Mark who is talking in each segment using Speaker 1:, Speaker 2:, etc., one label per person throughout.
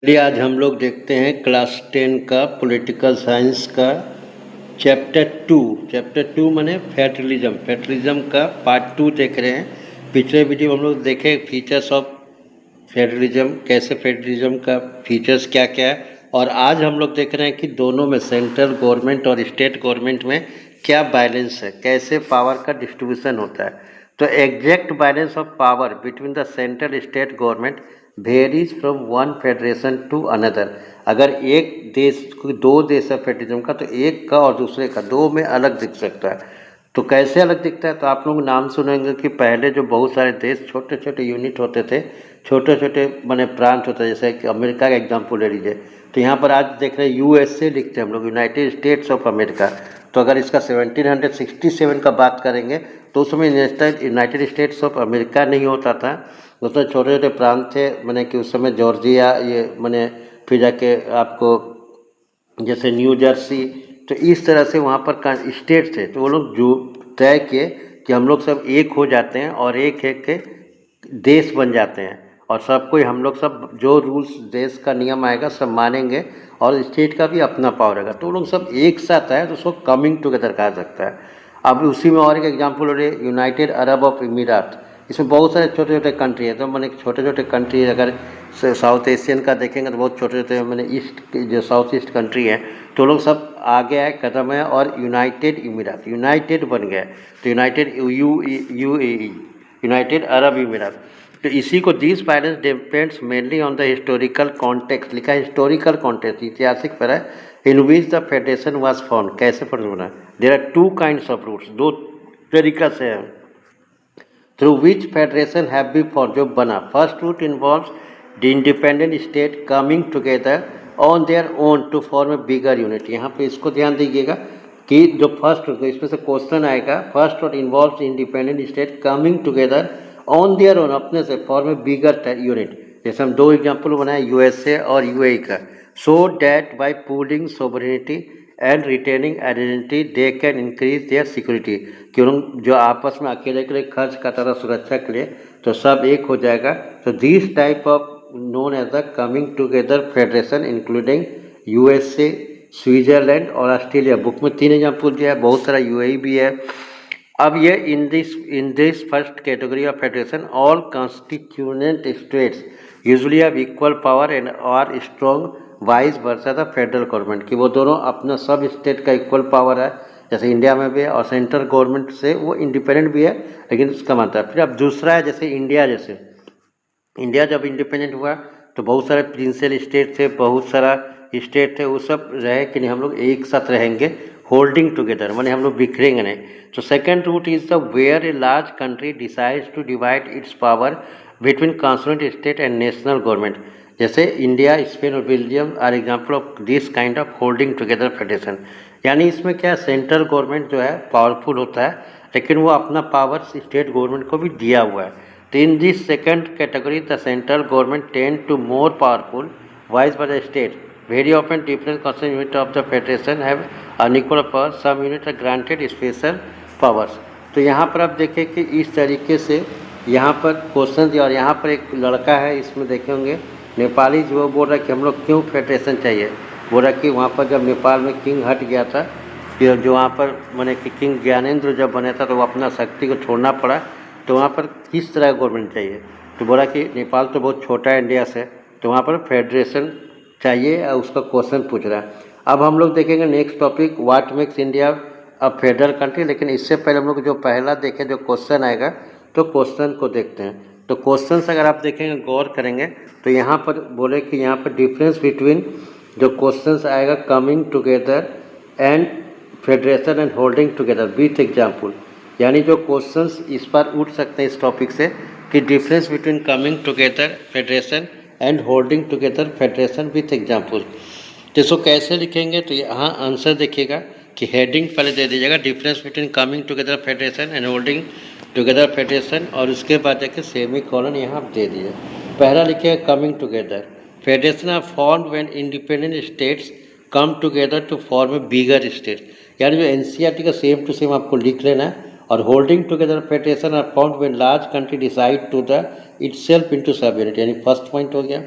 Speaker 1: चलिए आज हम लोग देखते हैं क्लास 10 का पॉलिटिकल साइंस का चैप्टर 2 माने फेडरलिज्म का पार्ट 2 देख रहे हैं। पिछले वीडियो हम लोग देखे फीचर्स ऑफ फेडरलिज्म, कैसे फेडरलिज्म का फीचर्स क्या क्या है, और आज हम लोग देख रहे हैं कि दोनों में सेंट्रल गवर्नमेंट और स्टेट गवर्नमेंट में क्या बैलेंस है, कैसे पावर का डिस्ट्रीब्यूशन होता है। तो exact balance of power between the central state government varies from one federation to another. अगर एक देश दो देश है फेडरलिज्म का, तो एक का और दूसरे का दो में अलग दिख सकता है। तो कैसे अलग दिखता है, तो आप लोग नाम सुनेंगे कि पहले जो बहुत सारे देश छोटे छोटे यूनिट होते थे, छोटे छोटे माने प्रांत होते, जैसे कि अमेरिका का एग्जाम्पल ले लीजिए। तो यहाँ पर आज देख रहे हैं यूएसए लिखते हैं हम लोग, यूनाइटेड स्टेट्स ऑफ अमेरिका। तो अगर इसका 1767 का बात करेंगे तो उसमें यूनाइटेड स्टेट्स ऑफ अमेरिका नहीं होता था, उसमें छोटे छोटे प्रांत थे। मैंने कि उस समय जॉर्जिया, ये मैंने फिर जाके आपको जैसे न्यू जर्सी, तो इस तरह से वहाँ पर स्टेट थे। तो वो लोग जो तय किए कि हम लोग सब एक हो जाते हैं और एक एक के देश बन जाते हैं, और सबको हम लोग सब जो रूल्स देश का नियम आएगा सब मानेंगे, और स्टेट का भी अपना पावर रहेगा। तो वो लोग सब एक साथ आए, तो उसको कमिंग टुगेदर कहा जाता है। अब उसी में और एक एग्जाम्पल हो रही है यूनाइटेड अरब ऑफ इमीरात। इसमें बहुत सारे छोटे छोटे कंट्री हैं। तो मैंने छोटे छोटे कंट्री अगर साउथ एशियन का देखेंगे तो बहुत छोटे छोटे मैंने ईस्ट जो साउथ ईस्ट कंट्री है, तो लोग सब आगे आए, कदम है, और यूनाइटेड इमीरात यूनाइटेड बन गए। तो यूनाइटेड यूनाइटेड अरब इमीरात। तो इसी को this balance depends mainly on the historical context, लिखा है हिस्टोरिकल कॉन्टेक्स्ट, ऐतिहासिक पर है, in which the federation was form, कैसे फॉर्म बना। There are two kinds of routes, दो तरीका से है through which federation have be form, जो बना। First route involves the independent state coming together on their own to form a bigger unit. यहाँ पे इसको ध्यान दीजिएगा कि जो फर्स्ट रूट, इसमें से क्वेश्चन आएगा, first route involves independent state coming together on their own, अपने से फॉर्म ए बिगर यूनिट। जैसे हम दो एग्जाम्पल बनाए यूएसए और यूएई का, so that by pooling sovereignty and retaining identity they can increase their security, कि उन जो आपस में अकेले के लिए खर्च करता था सुरक्षा के लिए, तो सब एक हो जाएगा। तो this type of known as the coming together federation including USA, Switzerland और ऑस्ट्रेलिया। बुक में 3 एग्जाम्पल दिया है, बहुत सारा यूएई भी है। अब ये in this first category of federation all constituent states usually have equal power and are strong vice versa the federal government, कि वो दोनों अपना सब स्टेट का इक्वल पावर है, जैसे इंडिया में भी है, और सेंट्रल गवर्नमेंट से वो इंडिपेंडेंट भी है, लेकिन उसका मानता है। फिर अब दूसरा है जैसे इंडिया, जैसे इंडिया जब इंडिपेंडेंट हुआ तो बहुत सारे प्रिंसिपल स्टेट थे, बहुत सारा स्टेट थे, वो सब रहे कि नहीं हम लोग एक साथ रहेंगे, होल्डिंग टुगेदर, माने हम लोग बिखरेंगे नहीं। तो second route is the where a large country decides to divide its power between constituent state and national government. जैसे इंडिया, स्पेन और Belgium are example of this kind of holding together federation. यानी इसमें क्या, central government जो है powerful होता है, लेकिन वो अपना पावर स्टेट गवर्नमेंट को भी दिया हुआ है। तो in this second category, the central government tend to more powerful, vice versa state. Very often, different constituent units of the federation have unequal power. Some units are granted special powers. तो यहाँ पर आप देखें कि इस तरीके से यहाँ पर क्वेश्चन दिया, और यहाँ पर एक लड़का है, इसमें देखे होंगे नेपाली, जो बोल रहा है कि हम लोग क्यों फेडरेशन चाहिए। बोल रहा कि वहाँ पर जब नेपाल में किंग हट गया था, जो वहाँ पर मैंने कि किंग ज्ञानेंद्र जब बने था, तो वो अपना शक्ति को छोड़ना पड़ा, तो वहाँ पर किस तरह का गवर्नमेंट चाहिए। तो बोला कि नेपाल तो बहुत छोटा है इंडिया से, तो वहाँ पर फेडरेशन चाहिए, और उसका क्वेश्चन पूछ रहा है। अब हम लोग देखेंगे next topic, what makes India a federal country. लेकिन इससे पहले हम लोग जो पहला देखें, जो क्वेश्चन आएगा, तो क्वेश्चन को देखते हैं। तो क्वेश्चन अगर आप देखेंगे, गौर करेंगे, तो यहाँ पर बोले कि यहाँ पर डिफरेंस बिटवीन जो क्वेश्चन आएगा coming together and federation and holding together with example. यानी जो क्वेश्चंस इस पर उठ सकते हैं इस टॉपिक से, कि difference between coming together federation and holding together federation with example. तो इसको कैसे लिखेंगे, तो यहाँ आंसर देखिएगा कि हेडिंग पहले दे दीजिएगा, difference between coming together federation and holding together federation, और उसके बाद जाके सेमी कॉलन यहाँ दे दीजिए। पहला लिखिएगा coming together, federation are formed when independent states come together to form a bigger state. यानी जो एनसीईआरटी का सेम टू सेम आपको लिख लेना है। और holding together federation are found when large country decide to the itself into sub unit, यानी first point हो गया।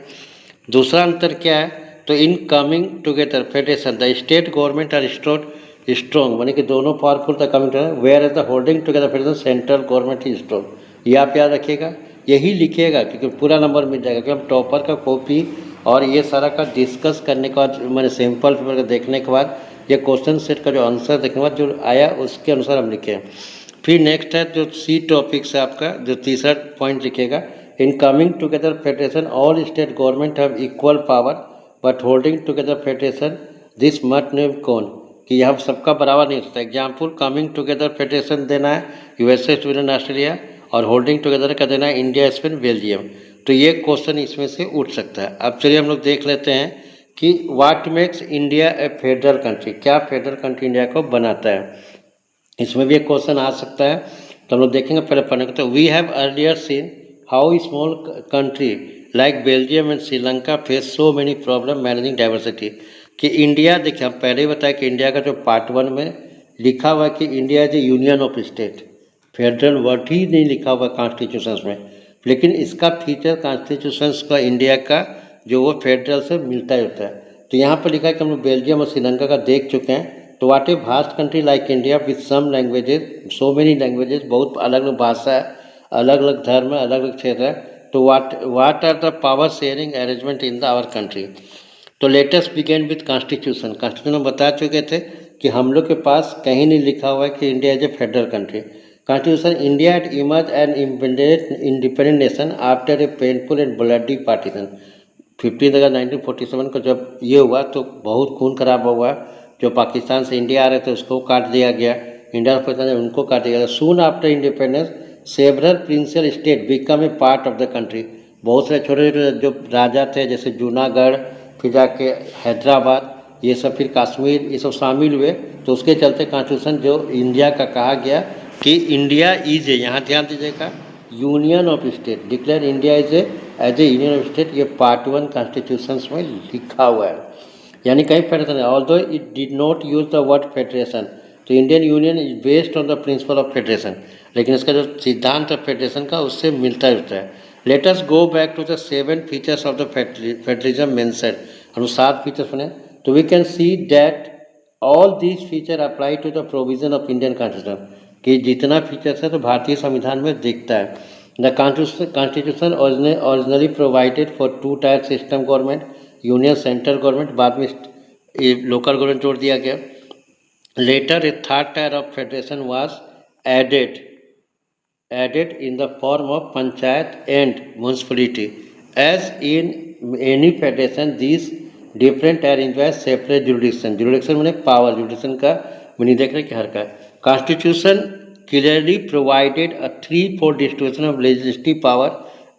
Speaker 1: दूसरा अंतर क्या है, तो in coming together federation the state government are strong, मानी कि दोनों पावरफुल था coming together, whereas the holding together federation central government is strong. ये आप याद रखिएगा, यही लिखिएगा क्योंकि पूरा नंबर मिल जाएगा, क्योंकि हम टॉपर का कॉपी और ये सारा का डिस्कस करने के बाद, मैंने सैम्पल पेपर का देखने के बाद, ये क्वेश्चन सेट का जो आंसर देखने के बाद जो आया उसके अनुसार हम लिखे। फिर नेक्स्ट है जो सी टॉपिक से आपका जो तीसरा पॉइंट लिखेगा, इन coming together federation all state government have equal power but holding together federation this must name कौन, कि यहाँ सबका बराबर नहीं होता। एग्जाम्पल, कमिंग टुगेदर फेडरेशन देना है यूएसए, स्वीडन, ऑस्ट्रेलिया, और होल्डिंग टुगेदर का देना है इंडिया, स्पेन, बेल्जियम। तो ये क्वेश्चन इसमें से उठ सकता है। अब चलिए हम लोग देख लेते हैं कि what makes India A federal country, क्या फेडरल कंट्री इंडिया को बनाता है। इसमें भी एक क्वेश्चन आ सकता है, तो हम लोग देखेंगे पहले पढ़ने को। तो we have earlier seen how small country like Belgium and Sri Lanka face so many problem managing diversity, कि इंडिया, देखिए हम पहले ही बताया कि इंडिया का जो पार्ट 1 में लिखा हुआ है कि India is a union of state, federal word ही नहीं लिखा हुआ कॉन्स्टिट्यूशंस में, लेकिन इसका फीचर कॉन्स्टिट्यूशंस का इंडिया का जो वो फेडरल से मिलता जुलता है। तो यहाँ पर लिखा है कि हम लोग बेल्जियम और श्रीलंका का देख चुके हैं। तो what a vast country like India with some languages, so many languages, बहुत अलग अलग भाषा है, अलग अलग धर्म है, अलग अलग क्षेत्र है। तो what are the power sharing arrangement in the our country. तो let's begin with constitution, constitution हम बता चुके थे कि हम लोग के पास कहीं नहीं लिखा हुआ है कि India is A federal country. Constitution, India had emerge an independent nation after a painful and bloody partition. 15 अगस्त 1947 को जब ये हुआ तो बहुत खून खराब हुआ, जो पाकिस्तान से इंडिया आ रहे थे उसको काट दिया गया, इंडिया पाकिस्तान उनको काट दिया गया। Soon after independence several principal state become a part of the country, बहुत सारे छोटे छोटे जो राजा थे जैसे जूनागढ़, फिर जाके हैदराबाद, ये सब, फिर कश्मीर, ये सब शामिल हुए। तो उसके चलते कॉन्स्टिट्यूशन जो इंडिया का कहा गया कि इंडिया इज ए, यहाँ ध्यान दीजिएगा, union of state, declare India is as a union of state, ये पार्ट 1 कॉन्स्टिट्यूशन में लिखा हुआ है, यानी कहीं फेडरेशन है। Although it did not use the word federation, तो Indian union is based on the principle of federation, लेकिन इसका जो सिद्धांत है फेडरेशन का उससे मिलता जुलता है। Let us go back to the 7 features of the federalism mentioned, हम 7 फीचर्स बने। तो we can see that all these feature apply to the provision of Indian constitution, कि जितना फीचर्स है तो भारतीय संविधान में दिखता है। The constitution originally provided for 2 tier system government, union central government, बाद में लोकल गवर्नमेंट जोड़ दिया गया। Later a 3rd tier of federation was added in the form of panchayat and municipality. As in any federation, these different tier enjoy separate jurisdiction. Jurisdiction माने power, jurisdiction का मैंने देख रहे कि हर का Constitution clearly provided a 3-4 distribution of legislative power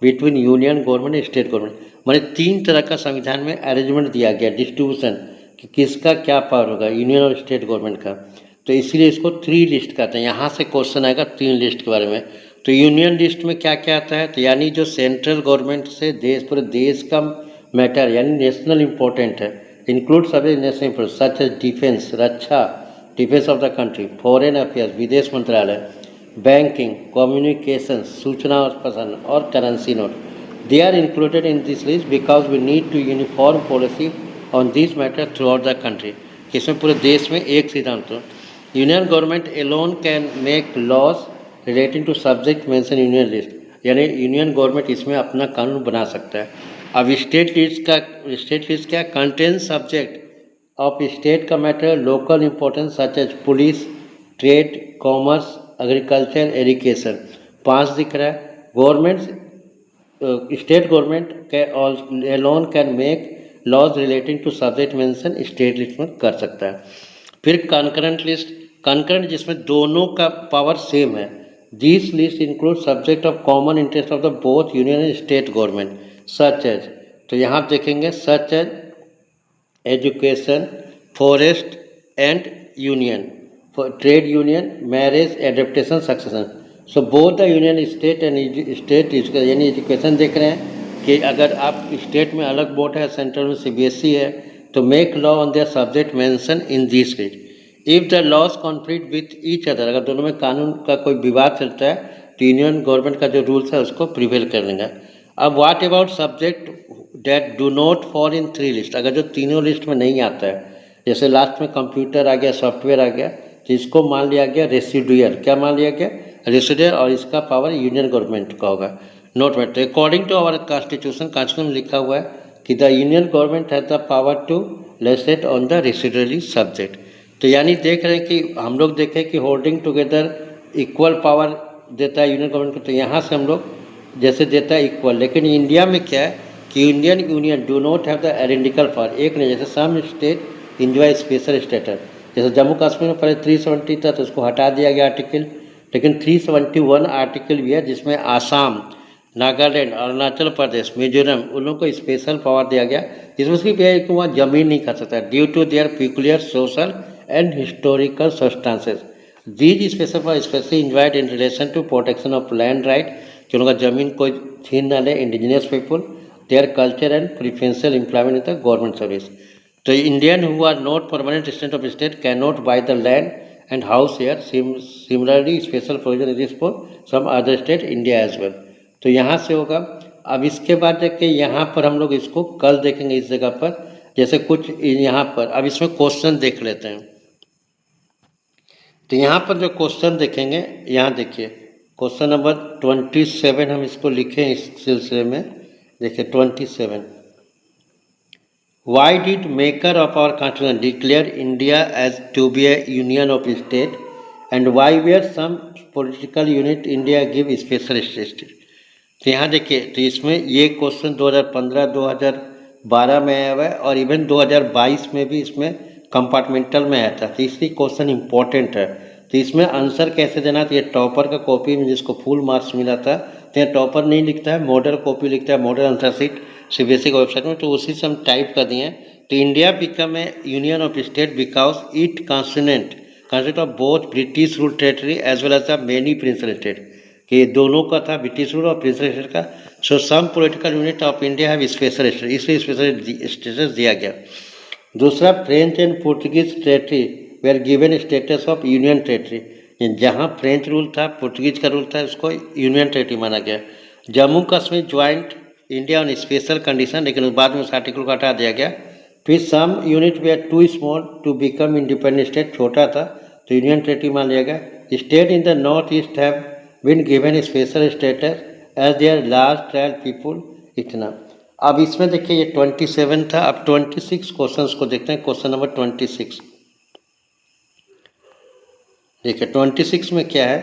Speaker 1: between union government and state government. माने 3 तरह का संविधान में अरेंजमेंट दिया गया, डिस्ट्रीब्यूशन कि किसका क्या पावर होगा, यूनियन और स्टेट गवर्नमेंट का। तो इसीलिए इसको 3 लिस्ट कहते हैं। यहाँ से क्वेश्चन आएगा 3 लिस्ट के बारे में। तो यूनियन लिस्ट में क्या क्या आता है, तो यानी जो सेंट्रल गवर्नमेंट से पूरे देश का मैटर यानी नेशनल इम्पोर्टेंट है, इंक्लूड सभी national important such as defence, रक्षा, defence of the country, foreign affairs, विदेश मंत्रालय, बैंकिंग, कम्युनिकेशन, सूचना और प्रसारण, और currency note. They are included in this list because we need to uniform policy on this matter throughout the country, इसमें पूरे देश में एक सिद्धांत हो। Union government alone can make laws relating to subject mention union list, यानी union government इसमें अपना कानून बना सकता है। अब स्टेट लिस्ट क्या, कंटेन सब्जेक्ट ऑफ स्टेट का matter, local importance such as police, trade, commerce, agriculture, education, 5 दिख रहा है। Government, state government alone can make laws relating to subject mention state list में कर सकता है। फिर कंकरेंट लिस्ट, कंकरेंट जिसमें दोनों का पावर सेम है। This list include subject of common interest of the both union and state government such as, तो यहाँ आप देखेंगे such as education, forest and union, trade union, marriage, adaptation, succession. So both the union state and state यानी education देख रहे हैं कि अगर आप स्टेट में अलग बोर्ड है, सेंट्रल में CBSE है, तो make law on their subject mention in this list. If the laws conflict with each other, अगर दोनों में कानून का कोई विवाद चलता है तो यूनियन गवर्नमेंट का जो रूल्स है उसको प्रिवेल कर लेंगे। अब what about subject that do not fall in 3 list, अगर जो तीनों लिस्ट में नहीं आता है, जैसे लास्ट में कंप्यूटर आ गया, सॉफ्टवेयर आ गया, तो इसको मान लिया गया रेसिडुअल। क्या मान लिया गया? रेसिडुअल, और इसका पावर यूनियन गवर्नमेंट का होगा। नोट में, तो अकॉर्डिंग टू आवर कॉन्स्टिट्यूशन में लिखा हुआ है कि the union government has the power to legislate on the residually subject. तो यानी देख रहे हैं कि हम लोग देखें कि होल्डिंग टुगेदर इक्वल पावर देता है यूनियन गवर्नमेंट को, तो यहाँ से हम लोग जैसे देता है इक्वल। लेकिन इंडिया में क्या है कि Indian union do not have the identical power, एक नहीं, जैसे some state enjoy special status, जैसे जम्मू कश्मीर में पहले 370 था तो उसको हटा दिया गया आर्टिकल, लेकिन 371 आर्टिकल भी है जिसमें आसाम, नागालैंड, अरुणाचल प्रदेश, मिजोरम, उन लोगों को स्पेशल पावर दिया गया, जिसमें सिर्फ यह है कि वहाँ जमीन नहीं खा सकता due to their peculiar social and historical substances. These special power specially enjoyed in relation to protection of land right, कि उनका जमीन कोई छीन ना ले, indigenous people, their culture and preferential employment in the government service. तो Indian who are not permanent resident of state can not buy the land and house here, similarly special provision is for some other state India as well. तो यहाँ से होगा। अब इसके बाद देखिए यहाँ पर हम लोग इसको कल देखेंगे इस जगह पर, जैसे कुछ यहाँ पर, अब इसमें क्वेश्चन देख लेते हैं। तो यहाँ पर जो क्वेश्चन देखेंगे, यहाँ देखिए क्वेश्चन नंबर 27 हम इसको लिखें इस सिलसिले में। देखिए 27, why did maker of our constitution declare India as to be a union of state and why were some political unit India give special status. तो यहाँ देखिए, तो इसमें ये क्वेश्चन 2015, 2012 में आया हुआ है और इवन 2022 में भी इसमें कंपार्टमेंटल में आया था। तो इसलिए क्वेश्चन इंपॉर्टेंट है। तो इसमें आंसर कैसे देना, तो ये टॉपर का कॉपी में जिसको फुल मार्क्स मिला था, तो यहाँ टॉपर नहीं लिखता है, मॉडल कॉपी लिखता है, मॉडल आंसर सीट सीबीएसई की वेबसाइट में, तो उसी से हम टाइप कर दिए हैं। तो India become a union of state because it consist of both British rule territory as well as the many principal state, कि दोनों का था, ब्रिटिश रूल और प्रिंसिपल स्टेट का। So some political unit of India have special status, इसलिए special status दिया गया। दूसरा, French and Portuguese territory were given status of union territory, जहाँ फ्रेंच रूल था, पोर्टुगीज का रूल था, उसको यूनियन टेरिटरी माना गया। Jammu Kashmir joint India on special condition, लेकिन बाद में उस आर्टिकल को हटा दिया गया। फिर some unit were too small to become independent state, छोटा था तो यूनियन टेरिटरी मान लिया गया। State in the north east have been given special status as their large tribal people, इतना। अब इसमें देखिए ये 27 था। अब 26 क्वेश्चंस को देखते हैं। क्वेश्चन नंबर 26 देखिए, 26 में क्या है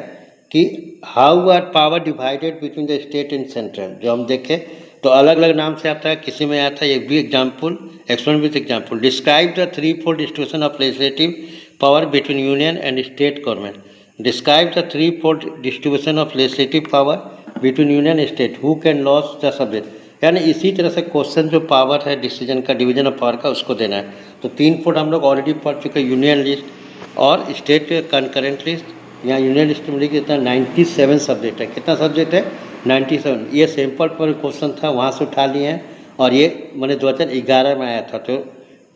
Speaker 1: कि how are power divided between the state and central. जो हम देखें तो अलग अलग नाम से आता है, किसी में आता है एक भी example, explain with example. Describe the 3-fold distribution of legislative power between union and state government. Describe the 3-fold distribution of legislative power between union and state, who can loss the subject. यानी इसी तरह से question जो power है decision का, division of power का, उसको देना है। तो 3-fold हम लोग ऑलरेडी पढ़ चुके, यूनियन लिस्ट और स्टेट कंकरेंट लिस्ट। यहाँ यूनियन लिस्ट में लिखिए कितना 97 सब्जेक्ट है। कितना सब्जेक्ट है? 97। ये सैम्पल पर क्वेश्चन था, वहाँ से उठा लिए हैं, और ये मैंने 2011 में आया था, तो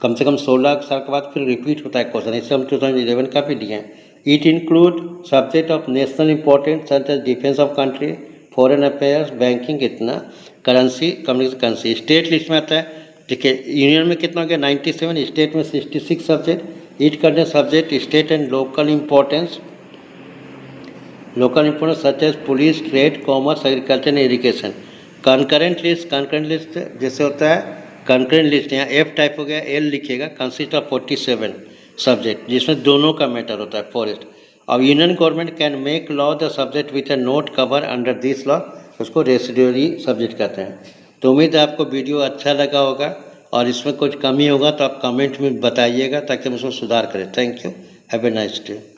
Speaker 1: कम से कम 16 साल के बाद फिर रिपीट होता है क्वेश्चन। इससे हम 2011 का भी दिए हैं। It include subject of national importance such as defence of country, foreign affairs, banking, कितना, currency, communication currency. State list में आता है, देखिए यूनियन में कितना हो गया 97, स्टेट में 66 सब्जेक्ट। ईच करने subject state and local importance such as police, trade, commerce, agriculture and irrigation. Concurrent list जैसे होता है कंकरेंट लिस्ट, यहाँ एफ टाइप हो गया, एल लिखिएगा, कंसिस्ट ऑफ 47 सब्जेक्ट, जिसमें दोनों का मैटर होता है, फॉरेस्ट। अब union government can make law the subject which are not cover under this law, उसको रेसिडुअरी सब्जेक्ट कहते हैं। तो उम्मीद है आपको वीडियो अच्छा लगा होगा, और इसमें कुछ कमी होगा तो आप कमेंट में बताइएगा ताकि हम उसमें सुधार करें। Thank you, have a nice day.